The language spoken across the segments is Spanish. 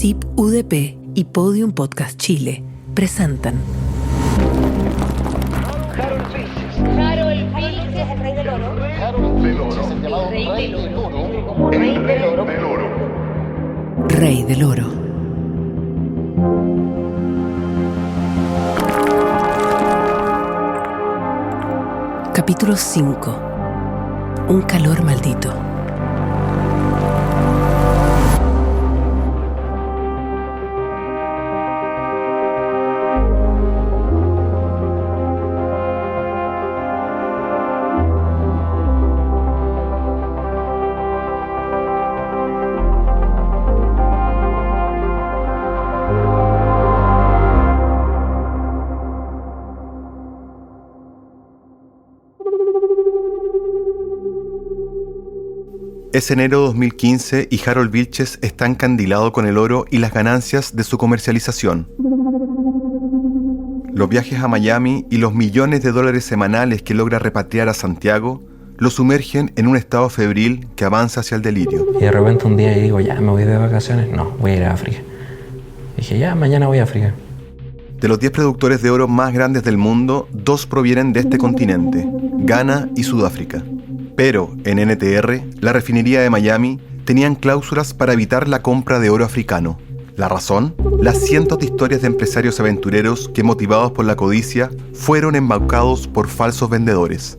CIP UDP y Podium Podcast Chile presentan Harold Vilches, el rey del oro. Harold del oro. El rey del oro. Como rey del oro. Rey del Oro. Capítulo 5. Un calor maldito. Es enero de 2015 y Harold Vilches está encandilado con el oro y las ganancias de su comercialización. Los viajes a Miami y los millones de dólares semanales que logra repatriar a Santiago lo sumergen en un estado febril que avanza hacia el delirio. Y de repente un día digo, ya, me voy de vacaciones. No, voy a ir a África. Dije, ya, mañana voy a África. De los 10 productores de oro más grandes del mundo, 2 provienen de este continente, Ghana y Sudáfrica. Pero en NTR, la refinería de Miami, tenían cláusulas para evitar la compra de oro africano. ¿La razón? Las cientos de historias de empresarios aventureros que, motivados por la codicia, fueron embaucados por falsos vendedores.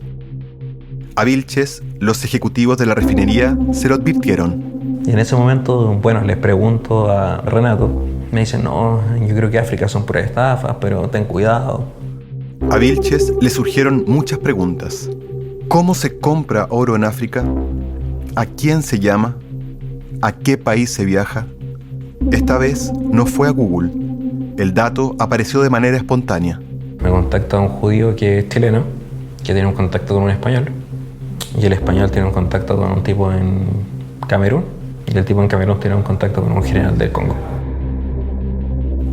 A Vilches, los ejecutivos de la refinería se lo advirtieron. Y en ese momento, les pregunto a Renato. Me dicen, no, yo creo que África son puras estafas, pero ten cuidado. A Vilches le surgieron muchas preguntas. ¿Cómo se compra oro en África? ¿A quién se llama? ¿A qué país se viaja? Esta vez no fue a Google. El dato apareció de manera espontánea. Me contacta un judío que es chileno, que tiene un contacto con un español. Y el español tiene un contacto con un tipo en Camerún. Y el tipo en Camerún tiene un contacto con un general del Congo.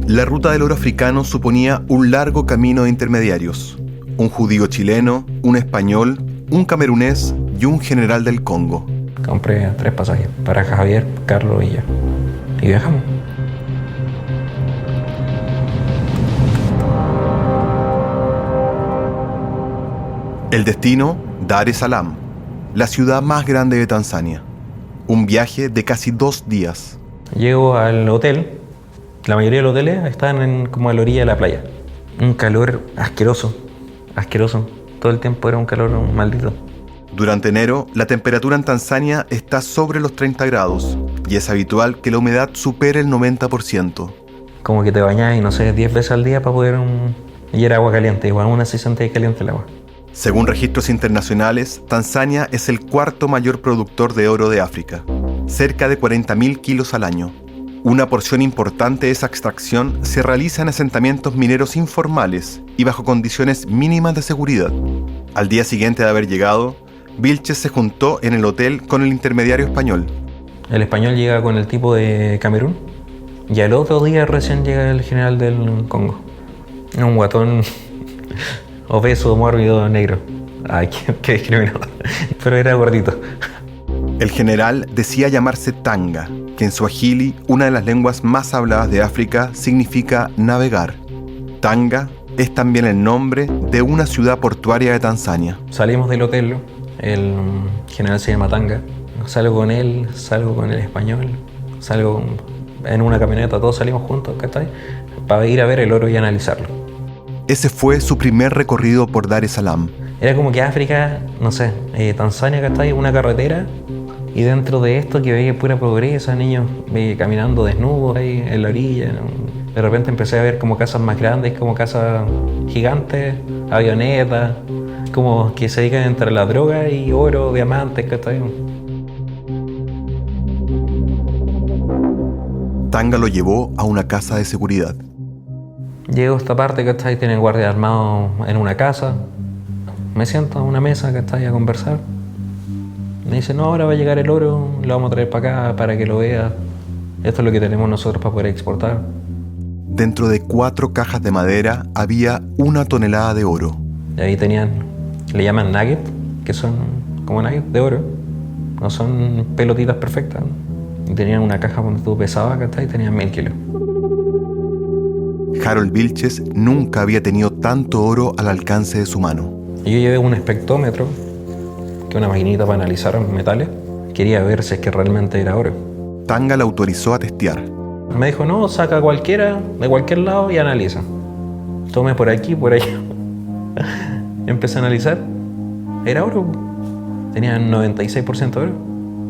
La ruta del oro africano suponía un largo camino de intermediarios. Un judío chileno, un español, un camerunés y un general del Congo. Compré 3 pasajes para Javier, Carlos y yo. Y viajamos. El destino, Dar es Salaam, la ciudad más grande de Tanzania. Un viaje de casi 2 días. Llego al hotel. La mayoría de los hoteles están como a la orilla de la playa. Un calor asqueroso. Todo el tiempo era un calor maldito. Durante enero, la temperatura en Tanzania está sobre los 30 grados y es habitual que la humedad supere el 90%. Como que te bañas, y no sé, 10 veces al día para poder... Y era agua caliente, igual aún así sentía caliente el agua. Según registros internacionales, Tanzania es el 4º mayor productor de oro de África, cerca de 40.000 kilos al año. Una porción importante de esa extracción se realiza en asentamientos mineros informales y bajo condiciones mínimas de seguridad. Al día siguiente de haber llegado, Vilches se juntó en el hotel con el intermediario español. El español llega con el tipo de Camerún y al otro día recién llega el general del Congo. Un guatón obeso, mórbido, negro. Ay, qué discriminado. Pero era gordito. El general decía llamarse Tanga, que en suajili, una de las lenguas más habladas de África, significa navegar. Tanga es también el nombre de una ciudad portuaria de Tanzania. Salimos del hotel, el general se llama Tanga. Salgo con él, salgo con el español, salgo en una camioneta, todos salimos juntos, ¿cachai? Para ir a ver el oro y analizarlo. Ese fue su primer recorrido por Dar es Salaam. Era como que África, no sé, Tanzania, ¿cachai? Una carretera. Y dentro de esto que veía pura pobreza, niños caminando desnudos ahí en la orilla, ¿no? De repente empecé a ver como casas más grandes, como casas gigantes, avionetas, como que se dedican entre la droga y oro, diamantes, ¿cachai? Tanga lo llevó a una casa de seguridad. Llego a esta parte, ¿cachai? Tienen guardia armado en una casa. Me siento a una mesa, ¿cachai? A conversar. Me dice, no, ahora va a llegar el oro, lo vamos a traer para acá para que lo veas. Esto es lo que tenemos nosotros para poder exportar. Dentro de 4 cajas de madera había 1 tonelada de oro. Y ahí tenían, le llaman nugget, que son como nuggets de oro. No son pelotitas perfectas, ¿no? Y tenían una caja donde tú pesabas, ¿cachai? Y tenían 1000 kilos. Harold Vilches nunca había tenido tanto oro al alcance de su mano. Y yo llevé un espectrómetro, que es una maquinita para analizar metales. Quería ver si es que realmente era oro. Tanga la autorizó a testear. Me dijo, no, saca cualquiera, de cualquier lado y analiza. Tome por aquí, por allá. Empecé a analizar. Era oro. Tenía 96% oro.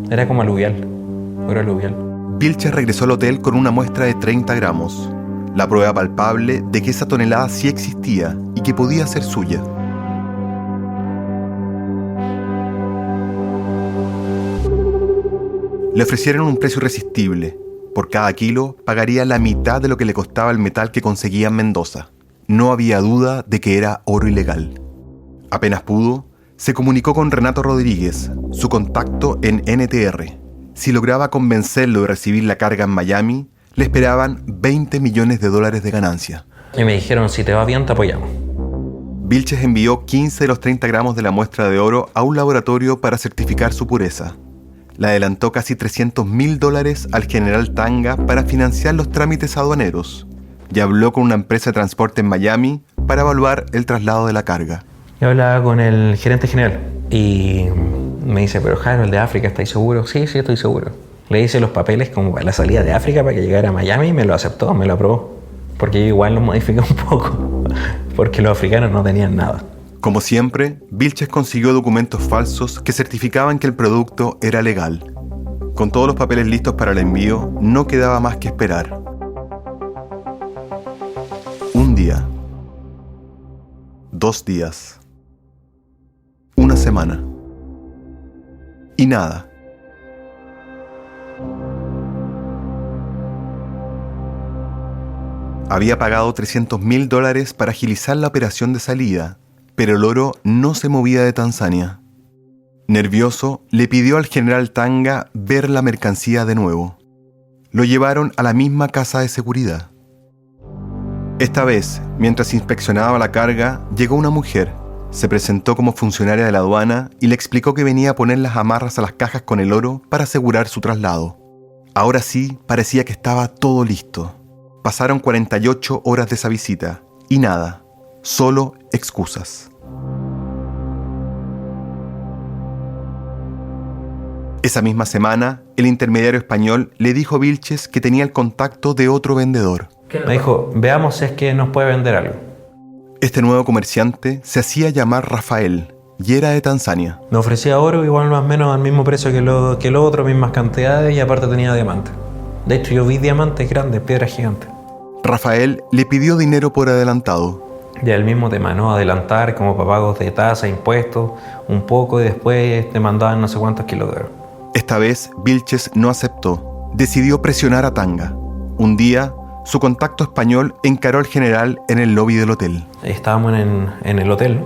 Era como aluvial. Oro aluvial. Vilches regresó al hotel con una muestra de 30 gramos. La prueba palpable de que esa tonelada sí existía y que podía ser suya. Le ofrecieron un precio irresistible. Por cada kilo pagaría la mitad de lo que le costaba el metal que conseguía en Mendoza. No había duda de que era oro ilegal. Apenas pudo, se comunicó con Renato Rodríguez, su contacto en NTR. Si lograba convencerlo de recibir la carga en Miami, le esperaban $20 millones de ganancia. Y me dijeron, si te va bien, te apoyamos. Vilches envió 15 de los 30 gramos de la muestra de oro a un laboratorio para certificar su pureza. Le adelantó casi $300.000 al general Tanga para financiar los trámites aduaneros y habló con una empresa de transporte en Miami para evaluar el traslado de la carga. Yo hablaba con el gerente general y me dice, pero Harold, de África, ¿estáis seguro? Sí, estoy seguro. Le hice los papeles como para la salida de África para que llegara a Miami y me lo aceptó, me lo aprobó. Porque yo igual lo modifiqué un poco, porque los africanos no tenían nada. Como siempre, Vilches consiguió documentos falsos que certificaban que el producto era legal. Con todos los papeles listos para el envío, no quedaba más que esperar. Un día. 2 días. Una semana. Y nada. Había pagado $300.000 para agilizar la operación de salida, pero el oro no se movía de Tanzania. Nervioso, le pidió al general Tanga ver la mercancía de nuevo. Lo llevaron a la misma casa de seguridad. Esta vez, mientras inspeccionaba la carga, llegó una mujer. Se presentó como funcionaria de la aduana y le explicó que venía a poner las amarras a las cajas con el oro para asegurar su traslado. Ahora sí, parecía que estaba todo listo. Pasaron 48 horas de esa visita y nada, solo excusas. Esa misma semana, el intermediario español le dijo a Vilches que tenía el contacto de otro vendedor. Me dijo, veamos si es que nos puede vender algo. Este nuevo comerciante se hacía llamar Rafael y era de Tanzania. Me ofrecía oro igual más o menos al mismo precio que lo otro, mismas cantidades y aparte tenía diamantes. De hecho, yo vi diamantes grandes, piedras gigantes. Rafael le pidió dinero por adelantado. Ya el mismo tema, ¿no? Adelantar como para pagos de tasa, impuestos, un poco y después te mandaban no sé cuántos kilos de oro. Esta vez, Vilches no aceptó. Decidió presionar a Tanga. Un día, su contacto español encaró al general en el lobby del hotel. Estábamos en el hotel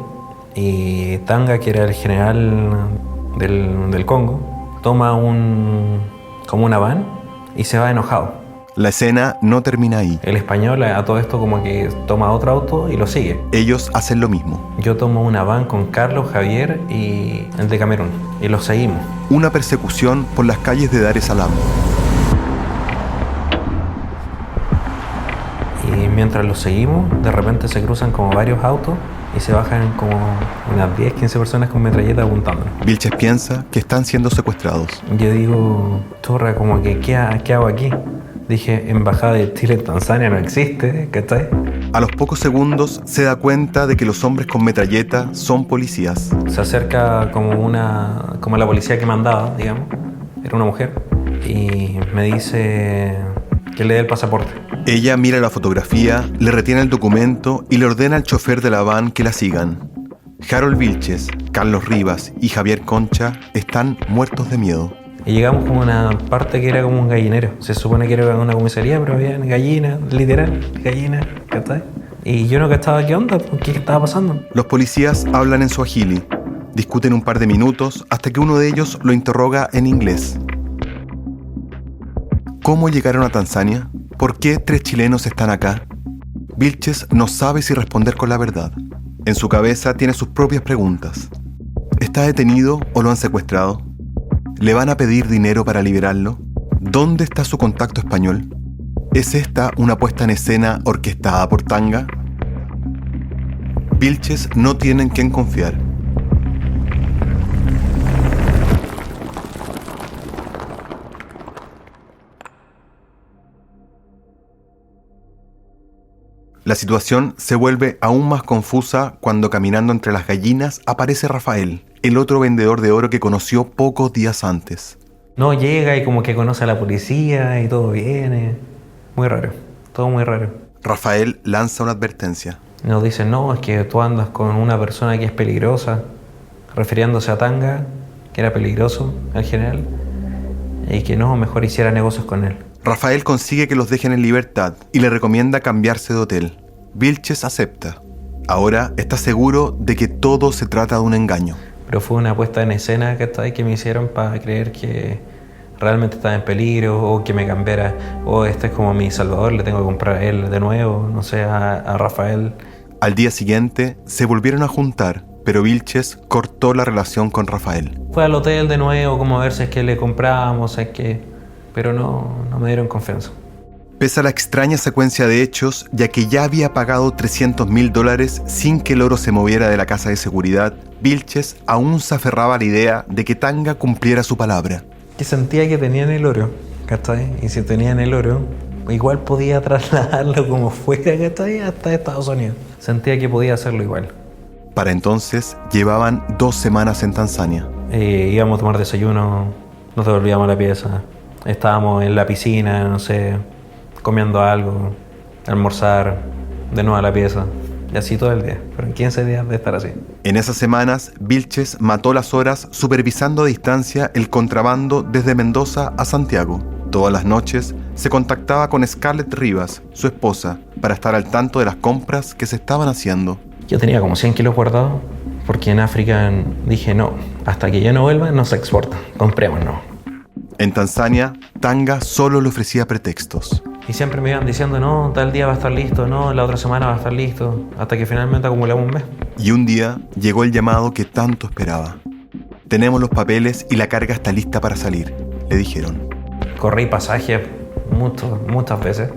y Tanga, que era el general del Congo, toma como una van y se va enojado. La escena no termina ahí. El español a todo esto como que toma otro auto y lo sigue. Ellos hacen lo mismo. Yo tomo una van con Carlos, Javier y el de Camerún y los seguimos. Una persecución por las calles de Dar es Salaam. Y mientras los seguimos, de repente se cruzan como varios autos y se bajan como unas 10, 15 personas con metralleta apuntándonos. Vilches piensa que están siendo secuestrados. Yo digo, chorra, como que ¿qué hago aquí? Dije, embajada de Chile en Tanzania no existe, ¿cachai? A los pocos segundos se da cuenta de que los hombres con metralleta son policías. Se acerca como la policía que mandaba, digamos. Era una mujer. Y me dice que le dé el pasaporte. Ella mira la fotografía, le retiene el documento y le ordena al chofer de la van que la sigan. Harold Vilches, Carlos Rivas y Javier Concha están muertos de miedo. Y llegamos como a una parte que era como un gallinero. Se supone que era una comisaría, pero había gallinas, literal, gallinas, ¿cachai? Y yo no cachaba qué onda, qué estaba pasando. Los policías hablan en suajili, discuten un par de minutos hasta que uno de ellos lo interroga en inglés. ¿Cómo llegaron a Tanzania? ¿Por qué 3 chilenos están acá? Vilches no sabe si responder con la verdad. En su cabeza tiene sus propias preguntas. ¿Está detenido o lo han secuestrado? ¿Le van a pedir dinero para liberarlo? ¿Dónde está su contacto español? ¿Es esta una puesta en escena orquestada por Tanga? Vilches no tiene en quién confiar. La situación se vuelve aún más confusa cuando caminando entre las gallinas aparece Rafael, el otro vendedor de oro que conoció pocos días antes. No, llega y como que conoce a la policía y todo viene. Muy raro, todo muy raro. Rafael lanza una advertencia. Nos dicen, no, es que tú andas con una persona que es peligrosa, refiriéndose a Tanga, que era peligroso en general, y que no, mejor hiciera negocios con él. Rafael consigue que los dejen en libertad y le recomienda cambiarse de hotel. Vilches acepta. Ahora está seguro de que todo se trata de un engaño. Pero fue una puesta en escena que me hicieron para creer que realmente estaba en peligro, o que me cambiara, o este es como mi salvador, le tengo que comprar a él de nuevo, no sé, a Rafael. Al día siguiente se volvieron a juntar, pero Vilches cortó la relación con Rafael. Fue al hotel de nuevo como a ver si es que le comprábamos, pero no me dieron confianza. Pese a la extraña secuencia de hechos, ya que ya había pagado $300,000 sin que el oro se moviera de la casa de seguridad, Vilches aún se aferraba a la idea de que Tanga cumpliera su palabra. Que sentía que tenían el oro, ¿cachai? Y si tenían el oro, igual podía trasladarlo como fuera, ¿cachai? Hasta Estados Unidos. Sentía que podía hacerlo igual. Para entonces, llevaban 2 semanas en Tanzania. Íbamos a tomar desayuno, nos devolvíamos a la pieza. Estábamos en la piscina, no sé, comiendo algo, almorzar, de nuevo a la pieza. Y así todo el día. Fueron 15 días de estar así. En esas semanas, Vilches mató las horas supervisando a distancia el contrabando desde Mendoza a Santiago. Todas las noches se contactaba con Scarlett Rivas, su esposa, para estar al tanto de las compras que se estaban haciendo. Yo tenía como 100 kilos guardados, porque en África dije no, hasta que yo no vuelva no se exporta, comprémonos. En Tanzania, Tanga solo le ofrecía pretextos. Y siempre me iban diciendo, no, tal día va a estar listo, no, la otra semana va a estar listo, hasta que finalmente acumulamos un mes. Y un día llegó el llamado que tanto esperaba. Tenemos los papeles y la carga está lista para salir, le dijeron. Corrí pasajes muchas veces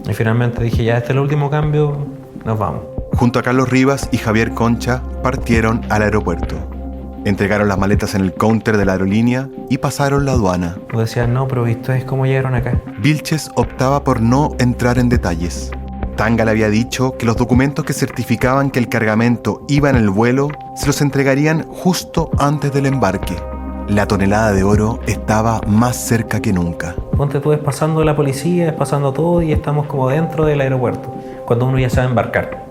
y finalmente dije, ya este es el último cambio, nos vamos. Junto a Carlos Rivas y Javier Concha partieron al aeropuerto. Entregaron las maletas en el counter de la aerolínea y pasaron la aduana. Tú decías, no, pero ¿esto es cómo llegaron acá? Vilches optaba por no entrar en detalles. Tanga le había dicho que los documentos que certificaban que el cargamento iba en el vuelo se los entregarían justo antes del embarque. La tonelada de oro estaba más cerca que nunca. Ponte tú, es pasando la policía, es pasando todo y estamos como dentro del aeropuerto, cuando uno ya se va a embarcar.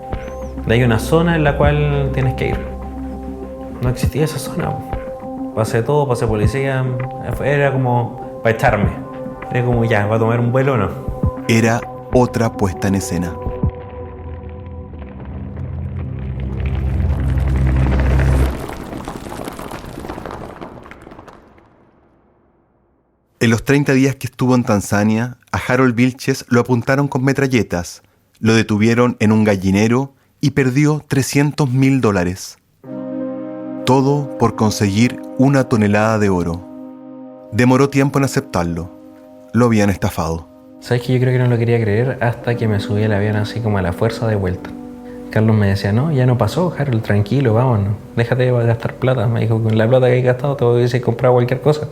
De ahí una zona en la cual tienes que ir. No existía esa zona. Pasé todo, pasé policía, era como para echarme. Era como ya, ¿va a tomar un vuelo o no? Era otra puesta en escena. En los 30 días que estuvo en Tanzania, a Harold Vilches lo apuntaron con metralletas, lo detuvieron en un gallinero y perdió $300,000. Todo por conseguir 1 tonelada de oro. Demoró tiempo en aceptarlo. Lo habían estafado. ¿Sabes que yo creo que no lo quería creer hasta que me subí al avión así como a la fuerza de vuelta? Carlos me decía, no, ya no pasó, Harold, tranquilo, vámonos. Déjate de gastar plata. Me dijo, con la plata que hay gastado te voy a decir comprar cualquier cosa.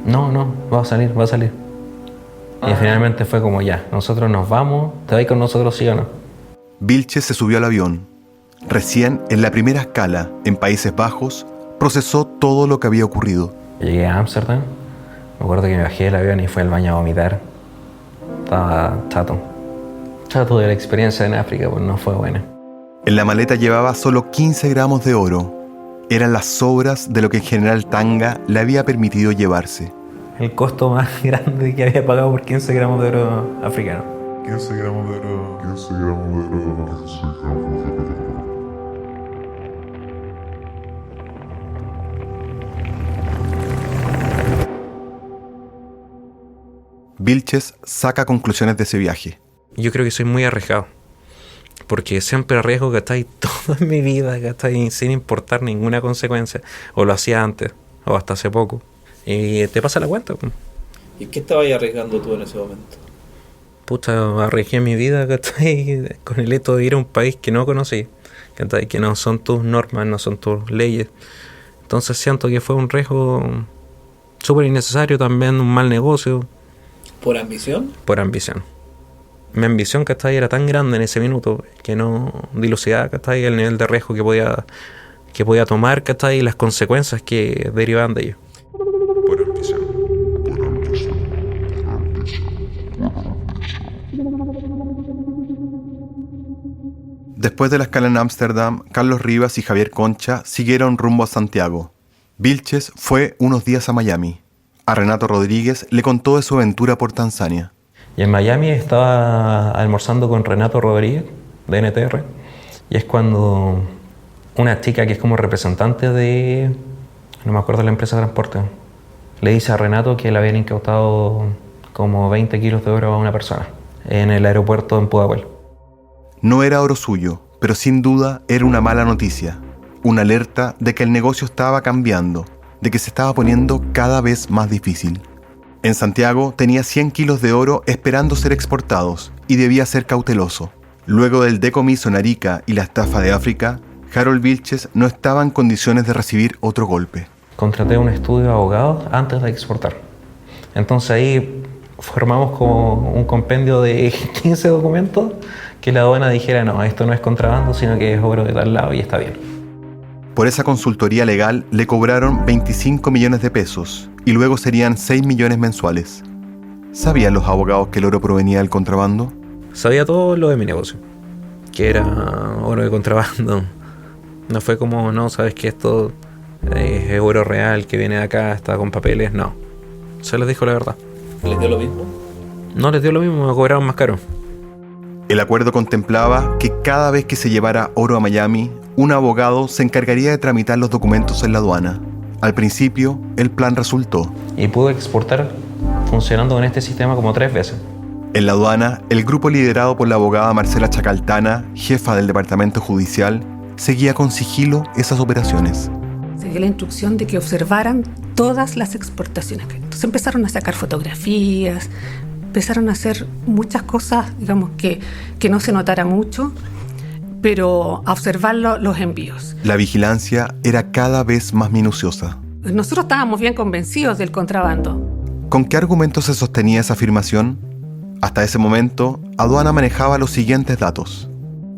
No, va a salir. Y finalmente fue como ya, nosotros nos vamos, ¿te vas con nosotros sí o no? Vilches se subió al avión. Recién, en la primera escala, en Países Bajos, procesó todo lo que había ocurrido. Llegué a Ámsterdam, me acuerdo que me bajé del avión y fui al baño a vomitar. Estaba chato de la experiencia en África, pues no fue buena. En la maleta llevaba solo 15 gramos de oro. Eran las sobras de lo que el general Tanga le había permitido llevarse. El costo más grande que había pagado por 15 gramos de oro africano. 15 gramos de oro. 15 gramos de oro. 15 gramos de oro. Vilches saca conclusiones de ese viaje. Yo creo que soy muy arriesgado. Porque siempre arriesgo que estáis toda mi vida, que estáis sin importar ninguna consecuencia. O lo hacía antes, o hasta hace poco. Y te pasa la cuenta. ¿Y qué estabas arriesgando tú en ese momento? Pucha, arriesgué mi vida, ¿cachai? Con el hecho de ir a un país que no conocí, ¿cachai? Que no son tus normas, no son tus leyes. Entonces siento que fue un riesgo súper innecesario, también un mal negocio. ¿Por ambición? Por ambición. Mi ambición, ¿cachai? Era tan grande en ese minuto que no dilucidaba, ¿cachai? El nivel de riesgo que podía tomar, ¿cachai? Y las consecuencias que derivaban de ello. Por ambición. Después de la escala en Ámsterdam, Carlos Rivas y Javier Concha siguieron rumbo a Santiago. Vilches fue unos días a Miami. A Renato Rodríguez le contó de su aventura por Tanzania. Y en Miami estaba almorzando con Renato Rodríguez, de NTR, y es cuando una chica que es como representante de, no me acuerdo, la empresa de transporte, le dice a Renato que le habían incautado como 20 kilos de oro a una persona en el aeropuerto en Pudahuel. No era oro suyo, pero sin duda era una mala noticia. Una alerta de que el negocio estaba cambiando, de que se estaba poniendo cada vez más difícil. En Santiago tenía 100 kilos de oro esperando ser exportados y debía ser cauteloso. Luego del decomiso en Arica y la estafa de África, Harold Vilches no estaba en condiciones de recibir otro golpe. Contraté un estudio de abogados antes de exportar. Entonces ahí formamos como un compendio de 15 documentos que la aduana dijera, no, esto no es contrabando, sino que es oro de tal lado y está bien. Por esa consultoría legal le cobraron 25 millones de pesos y luego serían 6 millones mensuales. ¿Sabían los abogados que el oro provenía del contrabando? Sabía todo lo de mi negocio, que era oro de contrabando. No fue como, no, sabes que esto es oro real, que viene de acá, está con papeles, no. Se les dijo la verdad. ¿Les dio lo mismo? No les dio lo mismo, me cobraron más caro. El acuerdo contemplaba que cada vez que se llevara oro a Miami, un abogado se encargaría de tramitar los documentos en la aduana. Al principio, el plan resultó. Y pude exportar funcionando con este sistema como 3 veces. En la aduana, el grupo liderado por la abogada Marcela Chacaltana, jefa del departamento judicial, seguía con sigilo esas operaciones. Se dio la instrucción de que observaran todas las exportaciones. Entonces empezaron a sacar fotografías, empezaron a hacer muchas cosas, digamos, que no se notara mucho, pero a observar los envíos. La vigilancia era cada vez más minuciosa. Nosotros estábamos bien convencidos del contrabando. ¿Con qué argumentos se sostenía esa afirmación? Hasta ese momento, Aduana manejaba los siguientes datos.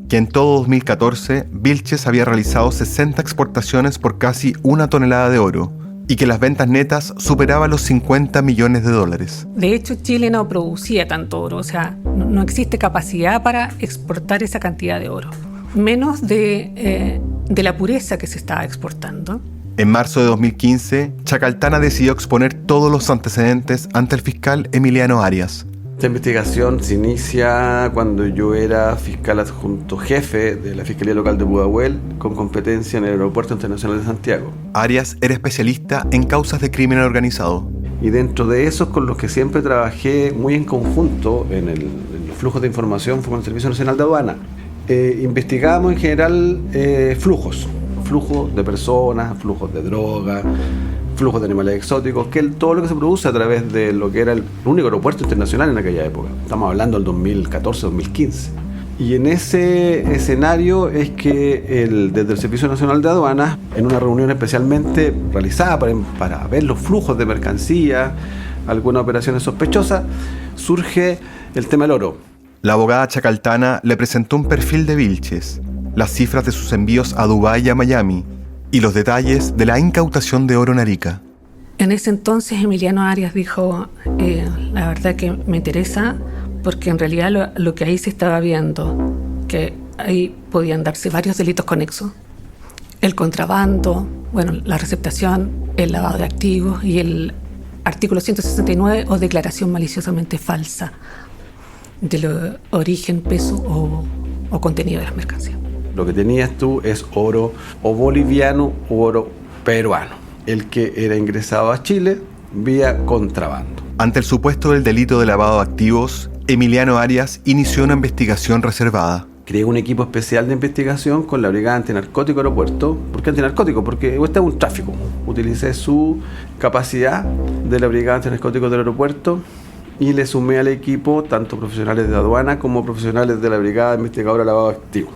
Que en todo 2014, Vilches había realizado 60 exportaciones por casi 1 tonelada de oro y que las ventas netas superaban los 50 millones de dólares. De hecho, Chile no producía tanto oro, o sea, no existe capacidad para exportar esa cantidad de oro, menos de la pureza que se estaba exportando. En marzo de 2015, Chacaltana decidió exponer todos los antecedentes ante el fiscal Emiliano Arias. Esta investigación se inicia cuando yo era fiscal adjunto jefe de la Fiscalía Local de Pudahuel, con competencia en el Aeropuerto Internacional de Santiago. Arias era especialista en causas de crimen organizado. Y dentro de esos, con los que siempre trabajé muy en conjunto en los flujos de información, fue con el Servicio Nacional de Aduana. Investigábamos en general flujos de personas, flujos de droga, flujos de animales exóticos, todo lo que se produce a través de lo que era el único aeropuerto internacional en aquella época. Estamos hablando del 2014-2015. Y en ese escenario es que desde el Servicio Nacional de Aduanas, en una reunión especialmente realizada para ver los flujos de mercancía, algunas operaciones sospechosas, surge el tema del oro. La abogada Chacaltana le presentó un perfil de Vilches, las cifras de sus envíos a Dubái y a Miami, y los detalles de la incautación de oro en Arica. En ese entonces Emiliano Arias dijo, la verdad que me interesa porque en realidad lo que ahí se estaba viendo, que ahí podían darse varios delitos conexos. El contrabando, la receptación, el lavado de activos y el artículo 169 o declaración maliciosamente falsa del origen, peso o contenido de las mercancías. Lo que tenías tú es oro o boliviano o oro peruano, el que era ingresado a Chile vía contrabando. Ante el supuesto del delito de lavado de activos, Emiliano Arias inició una investigación reservada. Creé un equipo especial de investigación con la Brigada Antinarcótico Aeropuerto. ¿Por qué antinarcótico? Porque este es un tráfico. utilicé su capacidad de la Brigada Antinarcóticos del aeropuerto y le sumé al equipo tanto profesionales de aduana como profesionales de la Brigada Investigadora de Lavado de Activos.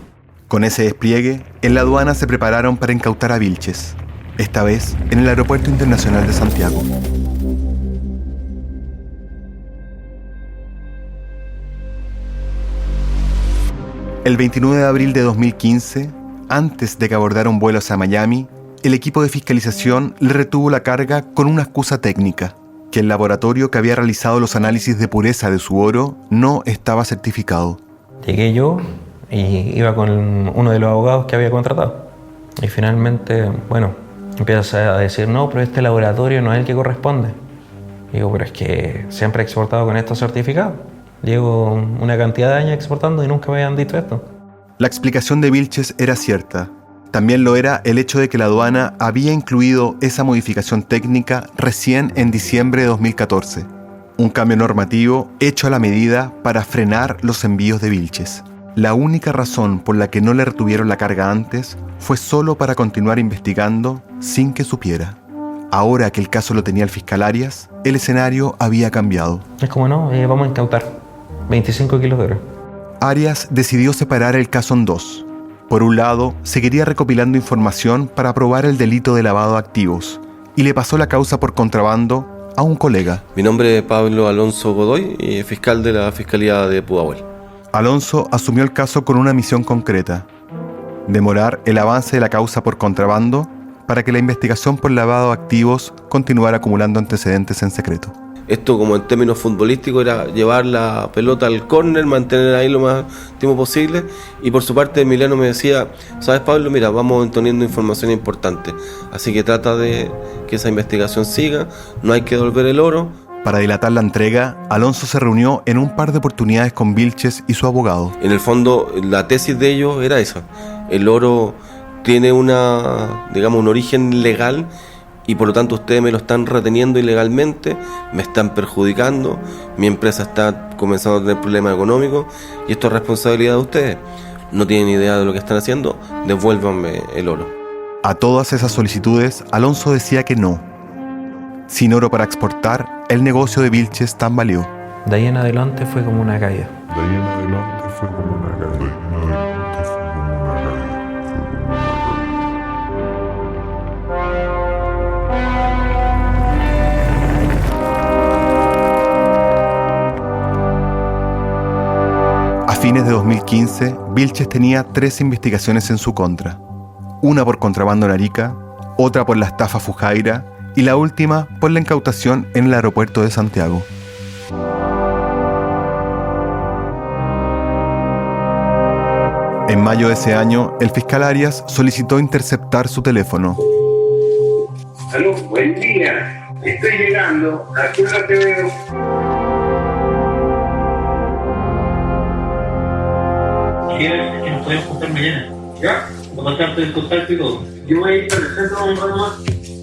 Con ese despliegue, en la aduana se prepararon para incautar a Vilches, esta vez en el Aeropuerto Internacional de Santiago. El 29 de abril de 2015, antes de que abordara un vuelo hacia Miami, el equipo de fiscalización le retuvo la carga con una excusa técnica, que el laboratorio que había realizado los análisis de pureza de su oro no estaba certificado. Llegué yo y iba con uno de los abogados que había contratado. Y finalmente, bueno, empieza a decir, no, pero este laboratorio no es el que corresponde. Digo, pero es que siempre he exportado con estos certificados. Llevo una cantidad de años exportando y nunca me habían dicho esto. La explicación de Vilches era cierta. También lo era el hecho de que la aduana había incluido esa modificación técnica recién en diciembre de 2014. Un cambio normativo hecho a la medida para frenar los envíos de Vilches. La única razón por la que no le retuvieron la carga antes fue solo para continuar investigando sin que supiera. Ahora que el caso lo tenía el fiscal Arias, el escenario había cambiado. Es como no, vamos a incautar 25 kilos de oro. Arias decidió separar el caso en dos. Por un lado, seguiría recopilando información para probar el delito de lavado de activos y le pasó la causa por contrabando a un colega. Mi nombre es Pablo Alonso Godoy, fiscal de la Fiscalía de Pudahuel. Alonso asumió el caso con una misión concreta: demorar el avance de la causa por contrabando para que la investigación por lavado de activos continuara acumulando antecedentes en secreto. Esto, como en términos futbolísticos, era llevar la pelota al córner, mantener ahí lo más tiempo posible. Y por su parte Emiliano me decía, ¿sabes, Pablo? Mira, vamos entoniendo información importante, así que trata de que esa investigación siga, no hay que devolver el oro. Para dilatar la entrega, Alonso se reunió en un par de oportunidades con Vilches y su abogado. En el fondo, la tesis de ellos era esa: el oro tiene un origen legal, y por lo tanto ustedes me lo están reteniendo ilegalmente, me están perjudicando, mi empresa está comenzando a tener problemas económicos y esto es responsabilidad de ustedes. No tienen idea de lo que están haciendo, devuélvanme el oro. A todas esas solicitudes, Alonso decía que no. Sin oro para exportar, el negocio de Vilches tambaleó. De ahí en adelante fue como una caída. De ahí en adelante fue como una caída. A fines de 2015, Vilches tenía 3 investigaciones en su contra. Una por contrabando en Arica, otra por la estafa Fujairah y la última por la incautación en el aeropuerto de Santiago. En mayo de ese año, el fiscal Arias solicitó interceptar su teléfono. Aló, buen día. Estoy llegando. ¿A qué hora te veo? Que nos podemos juntar mañana. ¿Ya? Para pasarte el contacto y todo. Yo voy a ir para el centro un rato más.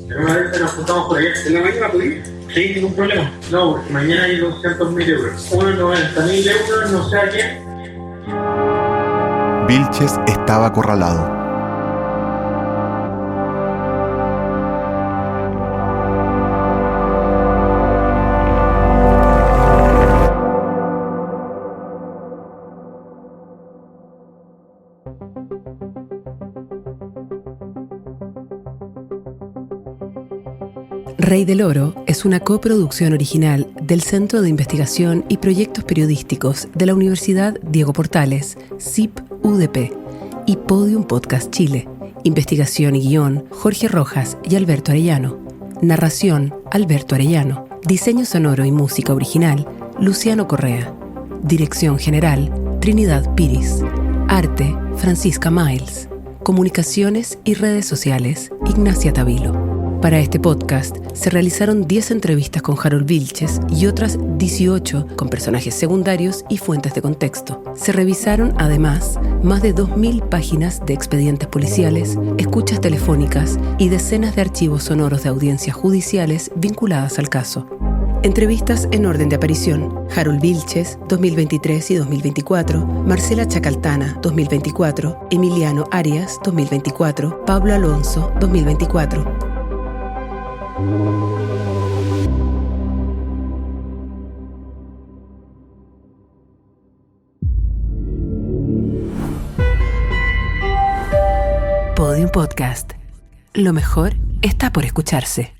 Pero una vez nos juntamos por allá. ¿En la mañana pudiste? Sí, ningún problema. No, porque mañana hay 200.000 euros. 90.000 euros, no sé a quién. Vilches estaba acorralado. Rey del Oro es una coproducción original del Centro de Investigación y Proyectos Periodísticos de la Universidad Diego Portales, CIP UDP, y Podium Podcast Chile. Investigación y guión, Jorge Rojas y Alberto Arellano. Narración, Alberto Arellano. Diseño sonoro y música original, Luciano Correa. Dirección general, Trinidad Piris. Arte, Francisca Miles. Comunicaciones y redes sociales, Ignacia Tavilo. Para este podcast se realizaron 10 entrevistas con Harold Vilches y otras 18 con personajes secundarios y fuentes de contexto. Se revisaron además más de 2.000 páginas de expedientes policiales, escuchas telefónicas y decenas de archivos sonoros de audiencias judiciales vinculadas al caso. Entrevistas en orden de aparición: Harold Vilches, 2023 y 2024, Marcela Chacaltana, 2024, Emiliano Arias, 2024, Pablo Alonso, 2024. Podium Podcast. Lo mejor está por escucharse.